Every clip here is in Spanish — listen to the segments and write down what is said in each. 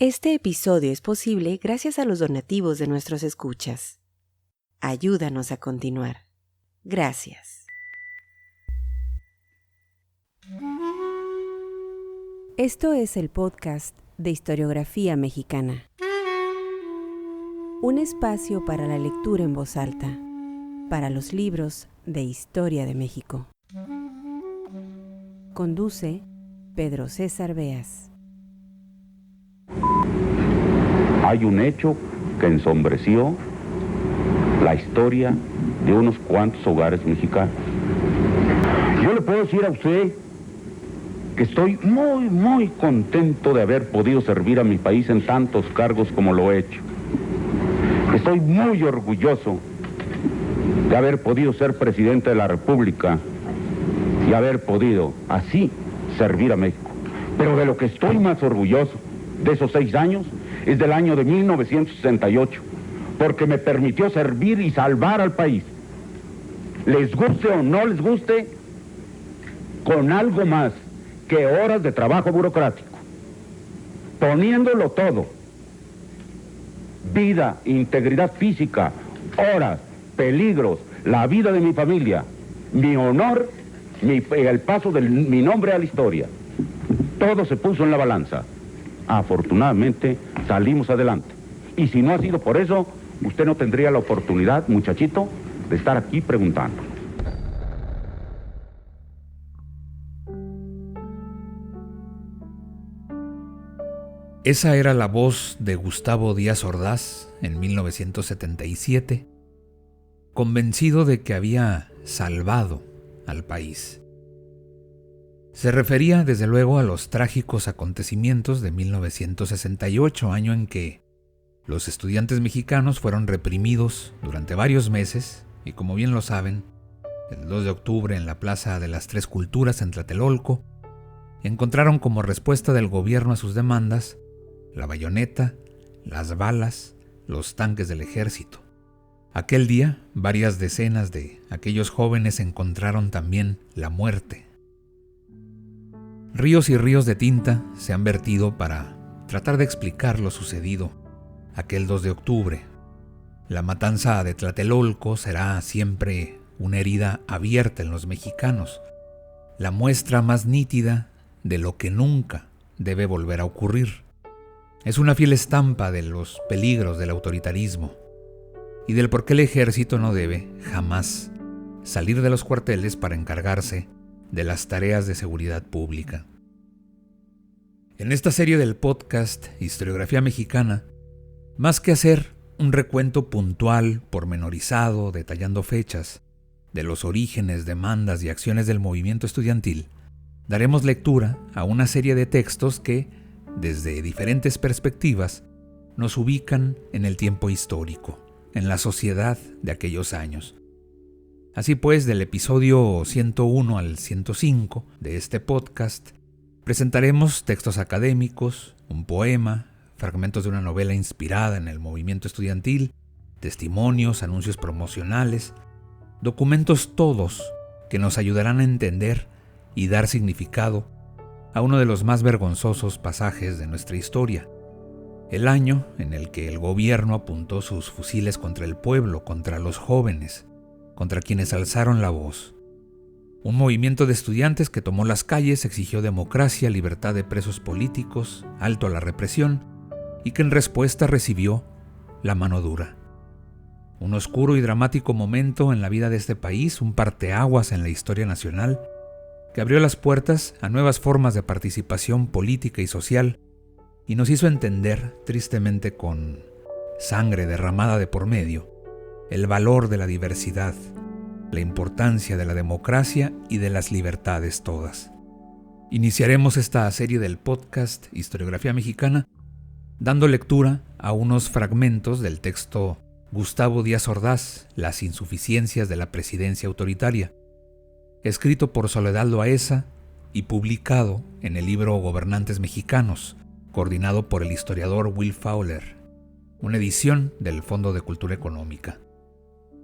Este episodio es posible gracias a los donativos de nuestros escuchas. Ayúdanos a continuar. Gracias. Esto es el podcast de Historiografía Mexicana. Un espacio para la lectura en voz alta, para los libros de Historia de México. Conduce Pedro César Beas. Hay un hecho que ensombreció la historia de unos cuantos hogares mexicanos. Yo le puedo decir a usted que estoy muy contento de haber podido servir a mi país en tantos cargos como lo he hecho. Estoy muy orgulloso de haber podido ser presidente de la República y haber podido así servir a México. Pero de lo que estoy más orgulloso de esos 6 años es del año de 1968, porque me permitió servir y salvar al país. Les guste o no les guste, con algo más que horas de trabajo burocrático, poniéndolo todo: vida, integridad física, horas, peligros, la vida de mi familia, mi honor, el paso de mi nombre a la historia. Todo se puso en la balanza. Afortunadamente salimos adelante. Y si no ha sido por eso, usted no tendría la oportunidad, muchachito, de estar aquí preguntando. Esa era la voz de Gustavo Díaz Ordaz en 1977, convencido de que había salvado al país. Se refería, desde luego, a los trágicos acontecimientos de 1968, año en que los estudiantes mexicanos fueron reprimidos durante varios meses y, como bien lo saben, el 2 de octubre en la Plaza de las Tres Culturas en Tlatelolco, encontraron como respuesta del gobierno a sus demandas la bayoneta, las balas, los tanques del ejército. Aquel día, varias decenas de aquellos jóvenes encontraron también la muerte. Ríos y ríos de tinta se han vertido para tratar de explicar lo sucedido aquel 2 de octubre. La matanza de Tlatelolco será siempre una herida abierta en los mexicanos, la muestra más nítida de lo que nunca debe volver a ocurrir. Es una fiel estampa de los peligros del autoritarismo y del por qué el ejército no debe jamás salir de los cuarteles para encargarse de las tareas de seguridad pública. En esta serie del podcast Historiografía Mexicana, más que hacer un recuento puntual, pormenorizado, detallando fechas de los orígenes, demandas y acciones del movimiento estudiantil, daremos lectura a una serie de textos que, desde diferentes perspectivas, nos ubican en el tiempo histórico, en la sociedad de aquellos años. Así pues, del episodio 101 al 105 de este podcast, presentaremos textos académicos, un poema, fragmentos de una novela inspirada en el movimiento estudiantil, testimonios, anuncios promocionales, documentos todos que nos ayudarán a entender y dar significado a uno de los más vergonzosos pasajes de nuestra historia, el año en el que el gobierno apuntó sus fusiles contra el pueblo, contra los jóvenes, contra quienes alzaron la voz. Un movimiento de estudiantes que tomó las calles, exigió democracia, libertad de presos políticos, alto a la represión, y que en respuesta recibió la mano dura. Un oscuro y dramático momento en la vida de este país, un parteaguas en la historia nacional, que abrió las puertas a nuevas formas de participación política y social, y nos hizo entender, tristemente con sangre derramada de por medio, el valor de la diversidad, la importancia de la democracia y de las libertades todas. Iniciaremos esta serie del podcast Historiografía Mexicana dando lectura a unos fragmentos del texto Gustavo Díaz Ordaz, Las insuficiencias de la presidencia autoritaria, escrito por Soledad Loaesa y publicado en el libro Gobernantes Mexicanos, coordinado por el historiador Will Fowler, una edición del Fondo de Cultura Económica.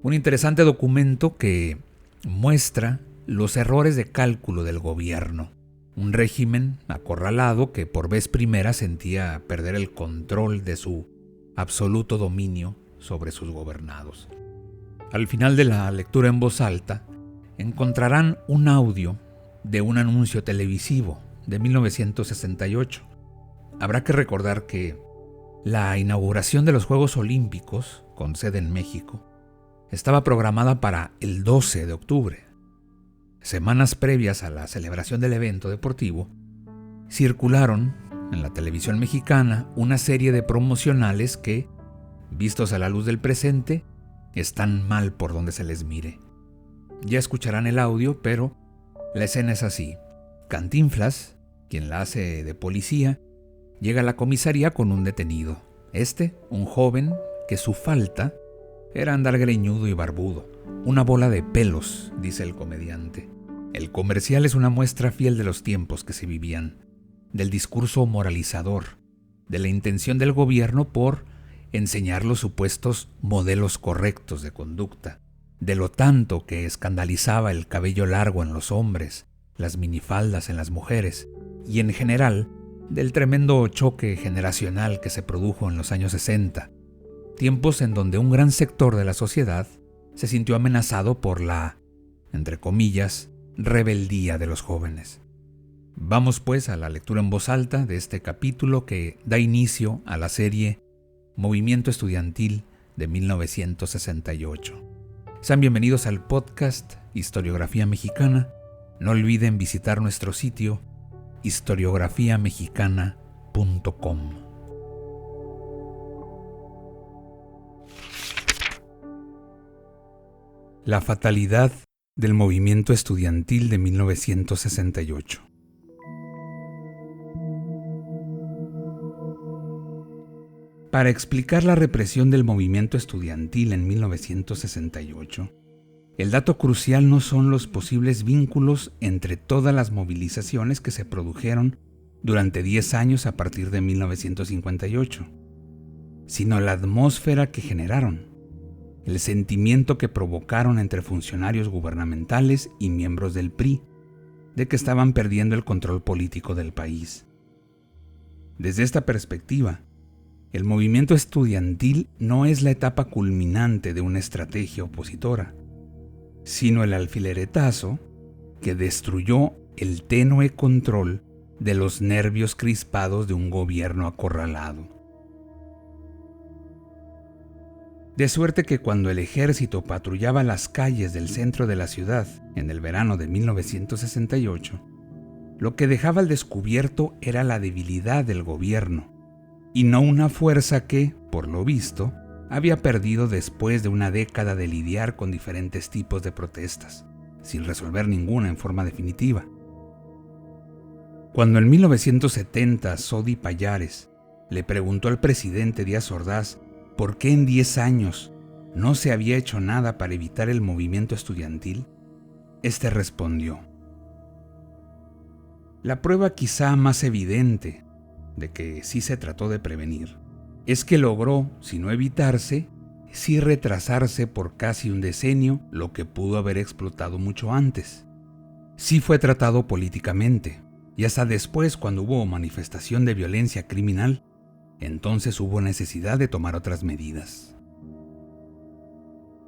Un interesante documento que muestra los errores de cálculo del gobierno un régimen acorralado que por vez primera sentía perder el control de su absoluto dominio sobre sus gobernados. Al final de la lectura en voz alta, encontrarán un audio de un anuncio televisivo de 1968. Habrá que recordar que la inauguración de los Juegos Olímpicos, con sede en México, estaba programada para el 12 de octubre. Semanas previas a la celebración del evento deportivo, circularon en la televisión mexicana una serie de promocionales que, vistos a la luz del presente, están mal por donde se les mire. Ya escucharán el audio, pero la escena es así. Cantinflas, quien la hace de policía, llega a la comisaría con un detenido. Un joven que su falta era andar greñudo y barbudo. Una bola de pelos, dice el comediante. El comercial es una muestra fiel de los tiempos que se vivían, del discurso moralizador, de la intención del gobierno por enseñar los supuestos modelos correctos de conducta, de lo tanto que escandalizaba el cabello largo en los hombres, las minifaldas en las mujeres, y en general, del tremendo choque generacional que se produjo en los años 60, tiempos en donde un gran sector de la sociedad se sintió amenazado por la, entre comillas, rebeldía de los jóvenes. Vamos pues a la lectura en voz alta de este capítulo que da inicio a la serie Movimiento Estudiantil de 1968. Sean bienvenidos al podcast Historiografía Mexicana. No olviden visitar nuestro sitio historiografiamexicana.com. La fatalidad del movimiento estudiantil de 1968. Para explicar la represión del movimiento estudiantil en 1968, el dato crucial no son los posibles vínculos entre todas las movilizaciones que se produjeron durante 10 años a partir de 1958, sino la atmósfera que generaron, el sentimiento que provocaron entre funcionarios gubernamentales y miembros del PRI, de que estaban perdiendo el control político del país. Desde esta perspectiva, el movimiento estudiantil no es la etapa culminante de una estrategia opositora, sino el alfileretazo que destruyó el tenue control de los nervios crispados de un gobierno acorralado. De suerte que cuando el ejército patrullaba las calles del centro de la ciudad en el verano de 1968, lo que dejaba al descubierto era la debilidad del gobierno, y no una fuerza que, por lo visto, había perdido después de una década de lidiar con diferentes tipos de protestas, sin resolver ninguna en forma definitiva. Cuando en 1970 Sodi Pallares le preguntó al presidente Díaz Ordaz por qué en 10 años no se había hecho nada para evitar el movimiento estudiantil, este respondió: la prueba quizá más evidente de que sí se trató de prevenir es que logró, si no evitarse, sí retrasarse por casi un decenio lo que pudo haber explotado mucho antes. Sí fue tratado políticamente, y hasta después, cuando hubo manifestación de violencia criminal, entonces hubo necesidad de tomar otras medidas.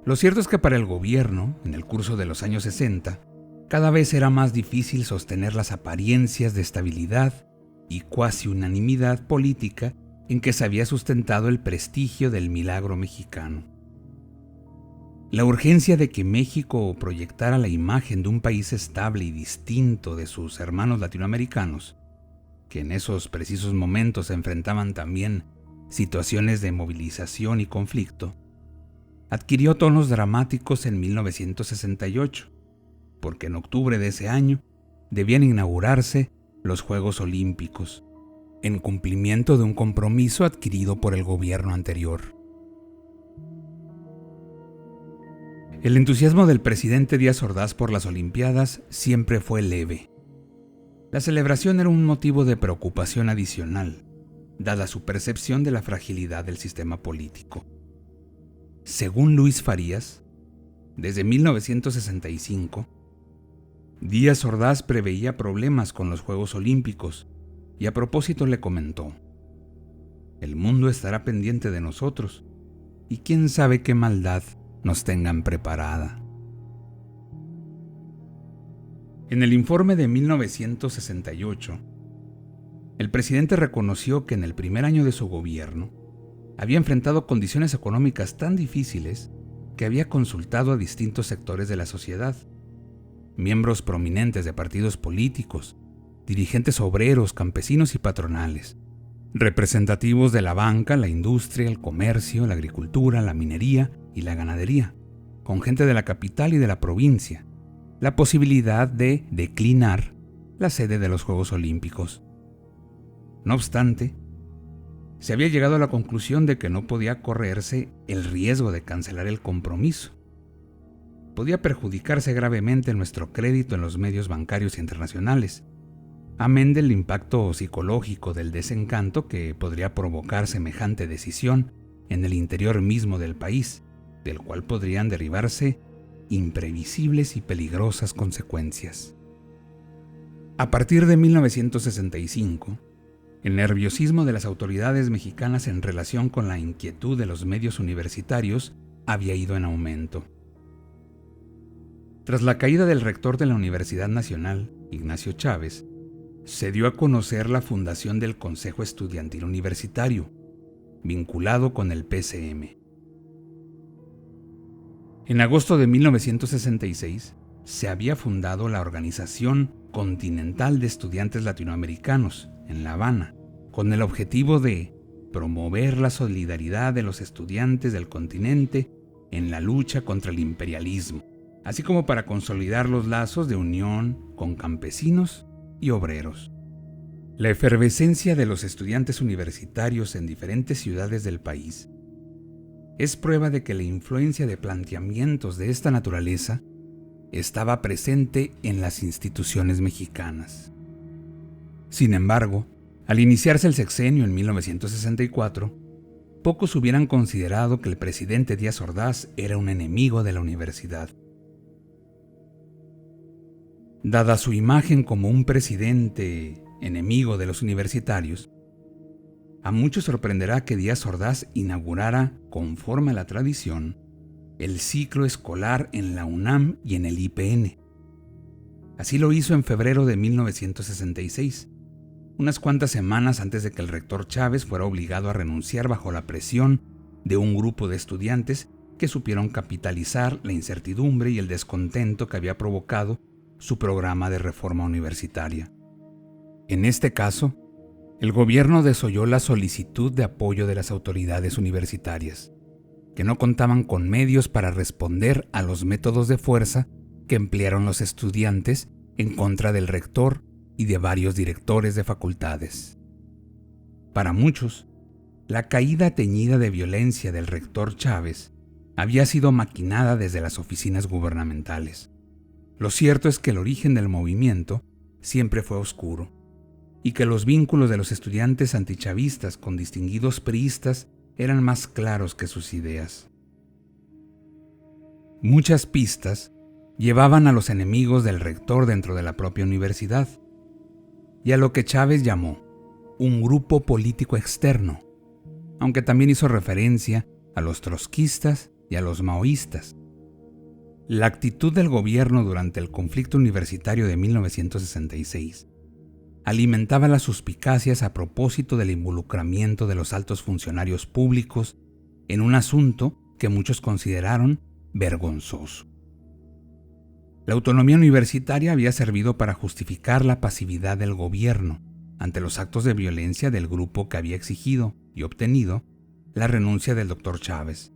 Lo cierto es que para el gobierno, en el curso de los años 60, cada vez era más difícil sostener las apariencias de estabilidad y cuasi unanimidad política en que se había sustentado el prestigio del milagro mexicano. La urgencia de que México proyectara la imagen de un país estable y distinto de sus hermanos latinoamericanos, que en esos precisos momentos se enfrentaban también situaciones de movilización y conflicto, adquirió tonos dramáticos en 1968, porque en octubre de ese año debían inaugurarse los Juegos Olímpicos, en cumplimiento de un compromiso adquirido por el gobierno anterior. El entusiasmo del presidente Díaz Ordaz por las Olimpiadas siempre fue leve. La celebración era un motivo de preocupación adicional, dada su percepción de la fragilidad del sistema político. Según Luis Farías, desde 1965, Díaz Ordaz preveía problemas con los Juegos Olímpicos y a propósito le comentó: el mundo estará pendiente de nosotros y quién sabe qué maldad nos tengan preparada. En el informe de 1968, el presidente reconoció que en el primer año de su gobierno había enfrentado condiciones económicas tan difíciles que había consultado a distintos sectores de la sociedad, miembros prominentes de partidos políticos, dirigentes obreros, campesinos y patronales, representativos de la banca, la industria, el comercio, la agricultura, la minería y la ganadería, con gente de la capital y de la provincia, la posibilidad de declinar la sede de los Juegos Olímpicos. No obstante, se había llegado a la conclusión de que no podía correrse el riesgo de cancelar el compromiso. Podía perjudicarse gravemente nuestro crédito en los medios bancarios internacionales, amén del impacto psicológico del desencanto que podría provocar semejante decisión en el interior mismo del país, del cual podrían derivarse imprevisibles y peligrosas consecuencias. A partir de 1965, el nerviosismo de las autoridades mexicanas en relación con la inquietud de los medios universitarios había ido en aumento. Tras la caída del rector de la Universidad Nacional, Ignacio Chávez, se dio a conocer la fundación del Consejo Estudiantil Universitario, vinculado con el PCM. En agosto de 1966, se había fundado la Organización Continental de Estudiantes Latinoamericanos, en La Habana, con el objetivo de promover la solidaridad de los estudiantes del continente en la lucha contra el imperialismo, así como para consolidar los lazos de unión con campesinos y obreros. La efervescencia de los estudiantes universitarios en diferentes ciudades del país es prueba de que la influencia de planteamientos de esta naturaleza estaba presente en las instituciones mexicanas. Sin embargo, al iniciarse el sexenio en 1964, pocos hubieran considerado que el presidente Díaz Ordaz era un enemigo de la universidad. Dada su imagen como un presidente enemigo de los universitarios, a muchos sorprenderá que Díaz Ordaz inaugurara, conforme a la tradición, el ciclo escolar en la UNAM y en el IPN. Así lo hizo en febrero de 1966, unas cuantas semanas antes de que el rector Chávez fuera obligado a renunciar bajo la presión de un grupo de estudiantes que supieron capitalizar la incertidumbre y el descontento que había provocado su programa de reforma universitaria. En este caso, el gobierno desoyó la solicitud de apoyo de las autoridades universitarias, que no contaban con medios para responder a los métodos de fuerza que emplearon los estudiantes en contra del rector y de varios directores de facultades. Para muchos, la caída teñida de violencia del rector Chávez había sido maquinada desde las oficinas gubernamentales. Lo cierto es que el origen del movimiento siempre fue oscuro, y que los vínculos de los estudiantes antichavistas con distinguidos priistas eran más claros que sus ideas. Muchas pistas llevaban a los enemigos del rector dentro de la propia universidad, y a lo que Chávez llamó un grupo político externo, aunque también hizo referencia a los trotskistas y a los maoístas. La actitud del gobierno durante el conflicto universitario de 1966 alimentaba las suspicacias a propósito del involucramiento de los altos funcionarios públicos en un asunto que muchos consideraron vergonzoso. La autonomía universitaria había servido para justificar la pasividad del gobierno ante los actos de violencia del grupo que había exigido y obtenido la renuncia del doctor Chávez.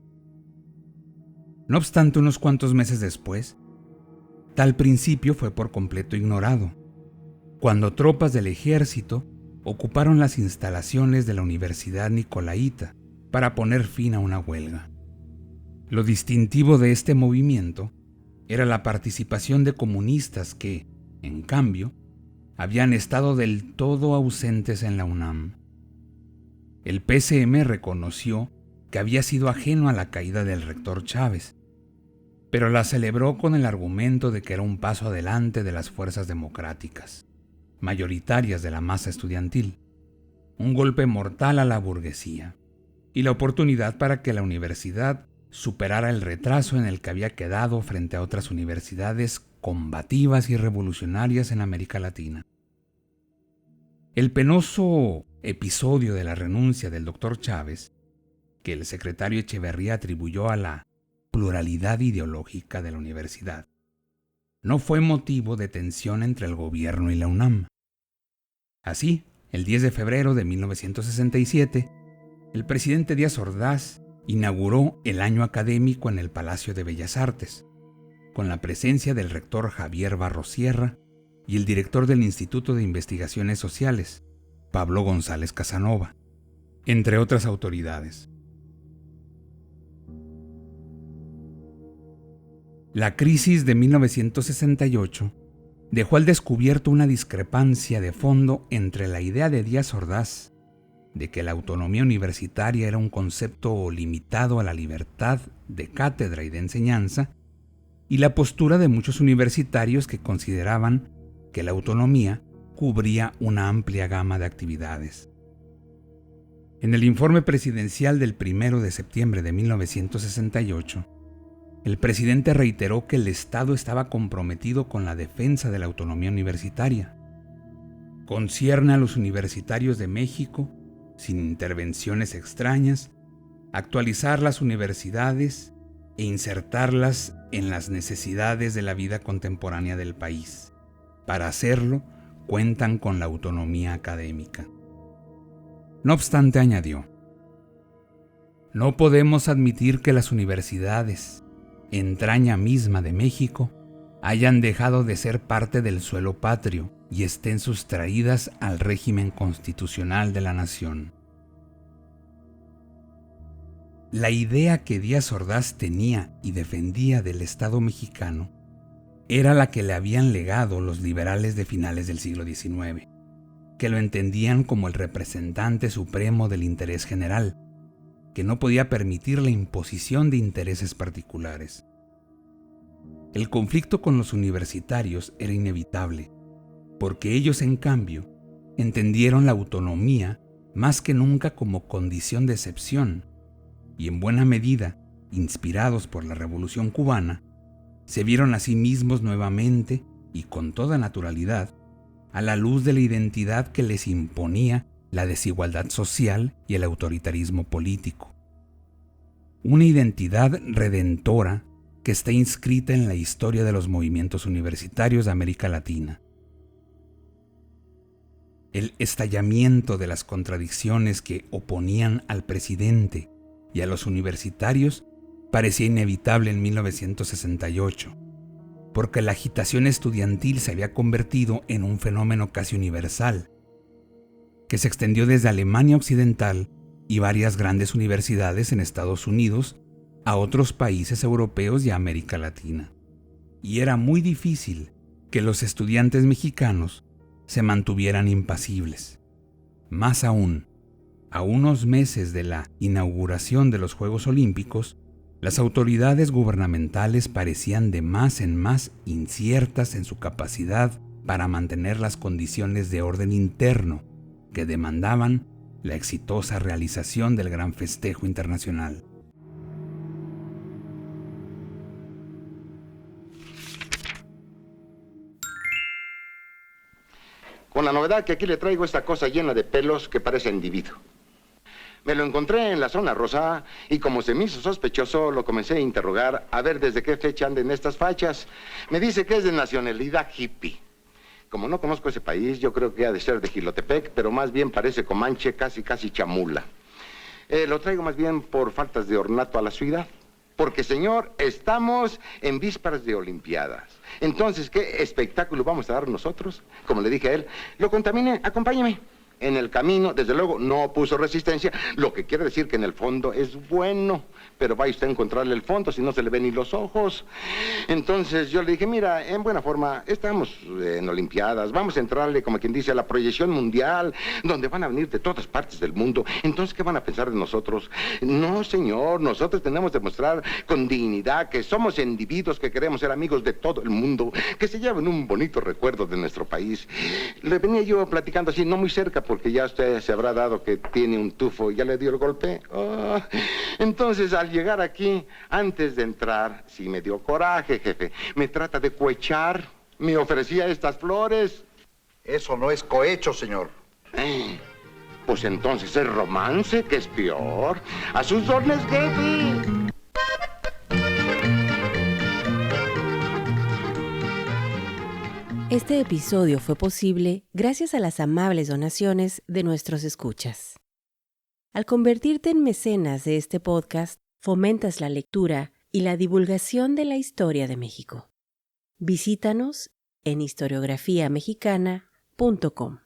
No obstante, unos cuantos meses después, tal principio fue por completo ignorado, cuando tropas del ejército ocuparon las instalaciones de la Universidad Nicolaita para poner fin a una huelga. Lo distintivo de este movimiento era la participación de comunistas que, en cambio, habían estado del todo ausentes en la UNAM. El PCM reconoció que había sido ajeno a la caída del rector Chávez, pero la celebró con el argumento de que era un paso adelante de las fuerzas democráticas, mayoritarias de la masa estudiantil, un golpe mortal a la burguesía y la oportunidad para que la universidad superara el retraso en el que había quedado frente a otras universidades combativas y revolucionarias en América Latina. El penoso episodio de la renuncia del doctor Chávez, que el secretario Echeverría atribuyó a la pluralidad ideológica de la universidad, no fue motivo de tensión entre el gobierno y la UNAM. Así, el 10 de febrero de 1967, el presidente Díaz Ordaz inauguró el año académico en el Palacio de Bellas Artes, con la presencia del rector Javier Barros Sierra y el director del Instituto de Investigaciones Sociales, Pablo González Casanova, entre otras autoridades. La crisis de 1968 dejó al descubierto una discrepancia de fondo entre la idea de Díaz Ordaz de que la autonomía universitaria era un concepto limitado a la libertad de cátedra y de enseñanza, y la postura de muchos universitarios que consideraban que la autonomía cubría una amplia gama de actividades. En el informe presidencial del 1 de septiembre de 1968, el presidente reiteró que el Estado estaba comprometido con la defensa de la autonomía universitaria. Concierne a los universitarios de México, sin intervenciones extrañas, actualizar las universidades e insertarlas en las necesidades de la vida contemporánea del país. Para hacerlo, cuentan con la autonomía académica. No obstante, añadió, no podemos admitir que las universidades, entraña misma de México, hayan dejado de ser parte del suelo patrio y estén sustraídas al régimen constitucional de la nación. La idea que Díaz Ordaz tenía y defendía del Estado mexicano era la que le habían legado los liberales de finales del siglo XIX, que lo entendían como el representante supremo del interés general, que no podía permitir la imposición de intereses particulares. El conflicto con los universitarios era inevitable, porque ellos, en cambio, entendieron la autonomía más que nunca como condición de excepción, y en buena medida, inspirados por la Revolución Cubana, se vieron a sí mismos nuevamente y con toda naturalidad a la luz de la identidad que les imponía la desigualdad social y el autoritarismo político. Una identidad redentora que está inscrita en la historia de los movimientos universitarios de América Latina. El estallamiento de las contradicciones que oponían al presidente y a los universitarios parecía inevitable en 1968, porque la agitación estudiantil se había convertido en un fenómeno casi universal, que se extendió desde Alemania Occidental y varias grandes universidades en Estados Unidos a otros países europeos y a América Latina. Y era muy difícil que los estudiantes mexicanos se mantuvieran impasibles. Más aún, a unos meses de la inauguración de los Juegos Olímpicos, las autoridades gubernamentales parecían de más en más inciertas en su capacidad para mantener las condiciones de orden interno que demandaban la exitosa realización del gran festejo internacional. Con la novedad que aquí le traigo esta cosa llena de pelos que parece individuo. Me lo encontré en la zona rosa y como se me hizo sospechoso, lo comencé a interrogar a ver desde qué fecha anden estas fachas. Me dice que es de nacionalidad hippie. Como no conozco ese país, yo creo que ha de ser de Jilotepec, pero más bien parece comanche, casi chamula. Lo traigo más bien por faltas de ornato a la ciudad. Porque, señor, estamos en vísperas de Olimpiadas. Entonces, ¿qué espectáculo vamos a dar nosotros? Como le dije a él, lo contaminé, acompáñeme. En el camino, desde luego, no opuso resistencia, lo que quiere decir que en el fondo es bueno. Pero vaya usted a encontrarle el fondo, si no se le ven ni los ojos. Entonces yo le dije, mira, en buena forma, estamos en Olimpiadas, vamos a entrarle, como quien dice, a la proyección mundial, donde van a venir de todas partes del mundo. Entonces, ¿qué van a pensar de nosotros? No, señor, nosotros tenemos que mostrar con dignidad que somos individuos que queremos ser amigos de todo el mundo, que se lleven un bonito recuerdo de nuestro país. Le venía yo platicando así, no muy cerca, porque ya usted se habrá dado que tiene un tufo, ya le dio el golpe. Oh. Entonces, al llegar aquí, antes de entrar, sí me dio coraje, jefe. Me trata de cohechar. Me ofrecía estas flores. Eso no es cohecho, señor. Pues entonces es romance, que es peor. A sus órdenes, jefe. Este episodio fue posible gracias a las amables donaciones de nuestros escuchas. Al convertirte en mecenas de este podcast, fomentas la lectura y la divulgación de la historia de México. Visítanos en historiografiamexicana.com.